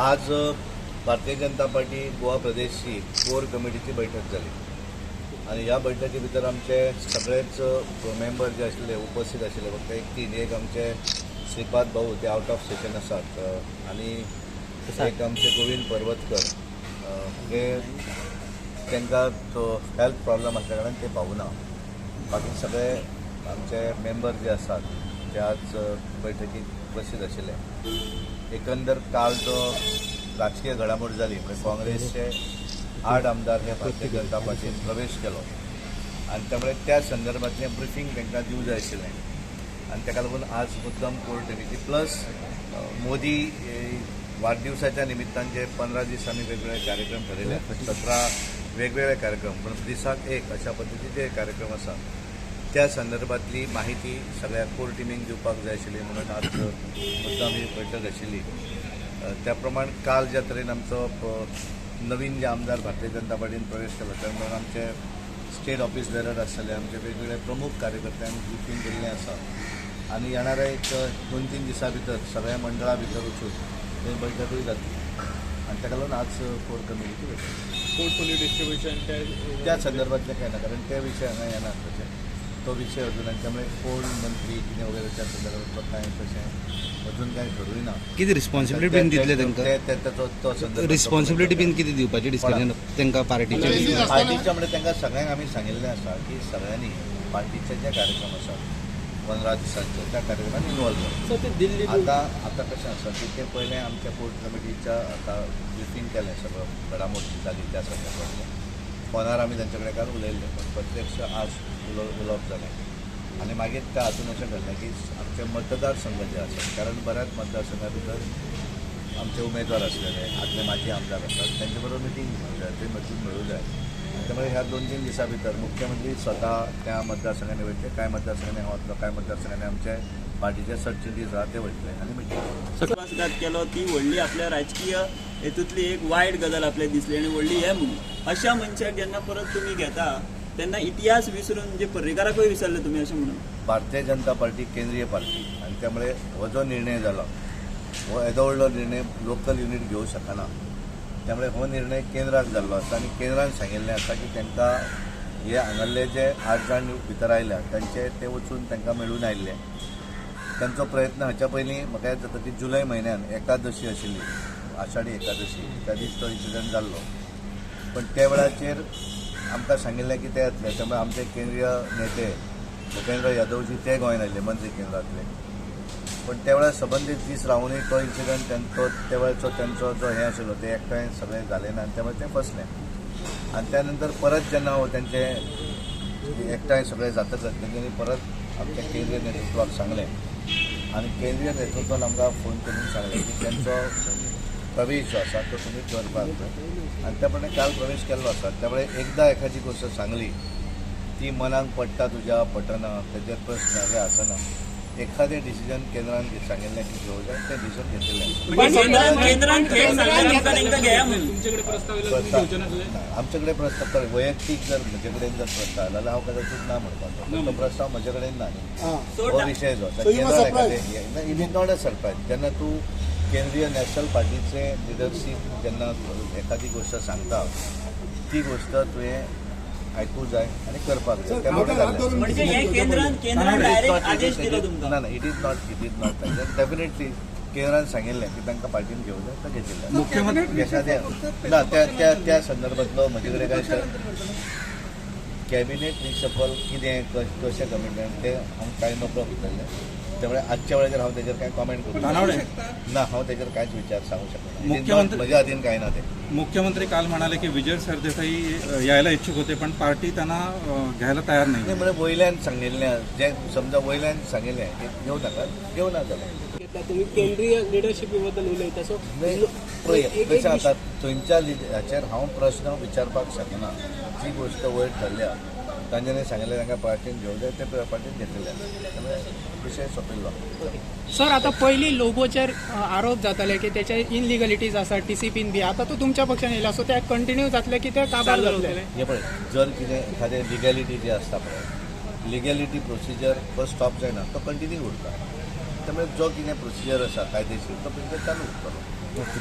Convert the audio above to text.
आज भारतीय जनता पार्टी गोवा प्रदेशची कोर कमिटीची बैठक झाली आणि ह्या बैठकी भितर आमचे सगळेच मेंबर जे आशिल्ले उपस्थित आशिल्ले फक्त एक आमचे श्रीपाद भाऊ ते आउट ऑफ स्टेशन आसात आणि एक आमचे गोविंद पर्वतकर हे त्यांना हेल्थ प्रॉब्लेम असल्या कारणान ते पावना. बाकी सगळे आमचे मेंबर जे आसात ते आज बैठकीत उपस्थित आशिल्ले. एकंदर काल जो राजकीय घडामोड झाली म्हणजे काँग्रेसचे 8 आमदार हे भारतीय जनता पार्टीन प्रवेश केलो आणि त्यामुळे त्या संदर्भातले ब्रिफिंग तांकां दिवं जाय आशिल्लें आणि ताका लागून आज मुद्दम कोर कमिटी प्लस मोदी वाढदिवसाच्या निमित्तान जे 15 दीस आमी वेगवेगळे कार्यक्रम ठरयले 17 वेगवेगळे कार्यक्रम पण दिसाक एक अशा पद्दतीचे कार्यक्रम आसा त्या संदर्भातली माहिती सगळ्या कोर टिमीक दिवपाक जाय आशिल्ली म्हणून आज मुद्दाम ही बैठक आशिल्ली. त्या प्रमाण काल ज्या तरेन आमचो नवीन जे आमदार भारतीय जनता पार्टीन प्रवेश केलो त्या म्हणून आमचे स्टेट ऑफिस बेरर आसतले आमचे वेगवेगळे प्रमुख कार्यकर्त्यांक ब्रिफींग केल्लें आसा आनी येणाऱ्या एक 2-3 दिसां भितर सगळ्या मंडळां भितर वचून ही बैठकूय जातली आनी ताका लागून आज कोर कमिटीची बैठक. पोर्टफोलिओ डिस्ट्रीब्युशन त्या संदर्भातले काय ना कारण त्या विशय हांगा येनात तशें तो विषय अजून आनी त्यामुळे कोण मंत्री कितें वगैरे त्या संदर्भातलो कांय तशें अजून कांय ठरूय ना. किती रिस्पॉन्सिबिलिटी बीन दितले तांकां तो संदर्भ रिस्पॉन्सिबिलिटी बीन किती दिवपाची डिस्कशन तांकां पार्टीचे म्हणजे तांकां सगळ्यांक आमी सांगिल्लें आसा की सगळ्यांनी पार्टीचे जे कार्यक्रम आसात 15 दिसांचे त्या कार्यक्रमांत इनवॉल्व जावं. आतां कशें आसा की ते पयलें आमच्या कोर कमिटीच्या आतां ब्रिफींग केलें सगळं घडामोड जाली त्या संदर्भातलें फोनार आमी तांचे कडेन काल उलयल्ले पण प्रत्यक्ष आज उलोवप जालें आनी मागीर त्या हातून अशें घडलें की आमचे मतदारसंघ जे आसात कारण बऱ्याच मतदारसंघा भितर आमचे उमेदवार आसलेले आदले माजी आमदार आसात त्यांचे बरोबर मिटींग घेवंक जाय ते मिटींग मेळूं जाय त्यामुळे ह्या 2-3 दिसां भितर मुख्यमंत्री स्वता त्या मतदारसंघांनी वयतले काय मतदारसंघांनी हांव वतलो काय मतदारसंघांनी आमचे पार्टीचे सरचिटणीस आसा ते वयतले आनी मिटींग विश्वासघात केलो ती व्हडली आपल्या राजकीय हेतूंतली एक वायट गजाल आपल्याक दिसली आनी व्हडली हे म्हणून अशा मनशाक जेन्ना परत तुमी घेता तेन्ना इतिहास विसरून म्हणजे पर्रीकाराकूय विसरले तुमी अशें म्हणून. भारतीय जनता पार्टी केंद्रीय पार्टी आनी त्यामुळे हो जो निर्णय जालो हो येदो व्हडलो निर्णय लोकल युनीट घेवंक शकना त्यामुळे हो निर्णय केंद्राक जाल्लो आसा आनी केंद्रान सांगिल्लें आसा की तांकां हे हांगासले जे 8 जाण भितर आयल्या तांचे ते वचून तांकां मेळून आयिल्ले तांचो प्रयत्न हाच्या पयलीं म्हाका याद जाता की जुलय म्हयन्यान एकादशी आशिल्ली आषाढी एकादशी त्या दीस तो इन्सिडंट जाल्लो पण त्या वेळाचेर आमकां सांगिल्लें की ते येतले त्यामुळे आमचे केंद्रीय नेते भुपेंद्र यादवजी ते गोंयान आयिल्ले मंत्री केंद्रांतले पण त्या वेळार संबंदीत दीस रावनूय तो इन्सिडंट त्या वेळाचो त्यांचो जो हे आशिल्लो ते एकठांय सगळें जालें ना आनी त्यामुळे ते फसलें आनी त्या नंतर परत जेन्ना हो तेंचे एकठांय सगळें जातकच तेंच्यांनी परत आमच्या केंद्रीय नेतृत्वाक सांगलें आनी केंद्रीय नेतृत्वान आमकां फोन करून सांगलें की तेंचो प्रवेश जो आसा तो तुमी करपाक जाय आनी त्या प्रमाणे काल प्रवेश केल्लो आसा त्यामुळे एकदा एखादी गोष्ट सांगली ती मनाक पडटा तुज्या पटना तेजेर प्रश्न हे आसना एखादें डिसिजन केंद्रान सांगिल्लें की घेवं जाय तें डिसिजन घेतिल्लें. आमचे कडेन प्रस्ताव वैयक्तीक जर म्हजे कडेन जर प्रस्ताव आयलो जाल्यार हांव कदाचित ना म्हणपाचो तो प्रस्ताव म्हजे कडेन ना हो विशय जो आसा केंद्रान एखादें it is not a surprise जेन्ना तूं केंद्रीय नॅशनल पार्टीचे लिडरशीप जेन्ना एखादी गोष्ट सांगता ती गोष्ट तुवें आयकूंक जाय आनी करपाक जाय त्यामुळे ना इट इज नॉट डेफिनेटली केंद्रान सांगिल्लें की तांकां पार्टीन घेवं जाय तो घेतिल्लें. मुख्यमंत्री एखाद्या ना त्या संदर्भातलो म्हजे कडेन काय कॅबिनेट रिशफल कितें कशें कमिटमेंट ते हांव कांय नकळो भितरलें त्यामुळे आजच्या वेळेचेर हांव तेजेर कांय कॉमेंट करूं ना हांव तेजेर कांयच विचार सांगू शकना म्हज्या हातीन कांय ना ते. मुख्यमंत्री काल म्हणाले की विजय सरदेसाई यायला इच्छुक होते पण पार्टी त्यांना घ्यायला तयार नाही म्हणजे वयल्यान सांगिल्लें जे समजा वयल्यान सांगिल्लें की घेवं नाका घेवं ना जाल्यार तुम्ही केंद्रीय लिडरशिपी बद्दल उलयता सो कशें जाता थंयच्या हाचेर हांव प्रश्न विचारपाक शकना जी गोष्ट वयर ठरल्या तांच्यांनी सांगिल्लें तांकां पार्टीन घेवं जाय ते पार्टीन घेतिल्ले त्यामुळे विशय सोंपिल्लो. सर आता पयलीं लोबोचेर आरोप जाताले की त्याचे इनलिगलिटीज आसा TCPन बी आता तो तुमच्या पक्षान येयला सो ते कंटिन्यू जातले की ते काबार जातले. हे पळय जर कितें एखादें लिगॅलिटी जी आसता पळय लिगॅलिटी प्रोसिजर तो स्टॉप जायना तो कंटिन्यू उरता त्यामुळे जो कितें प्रोसिजर आसा कायदेशीर तो चालू उरतलो. ओके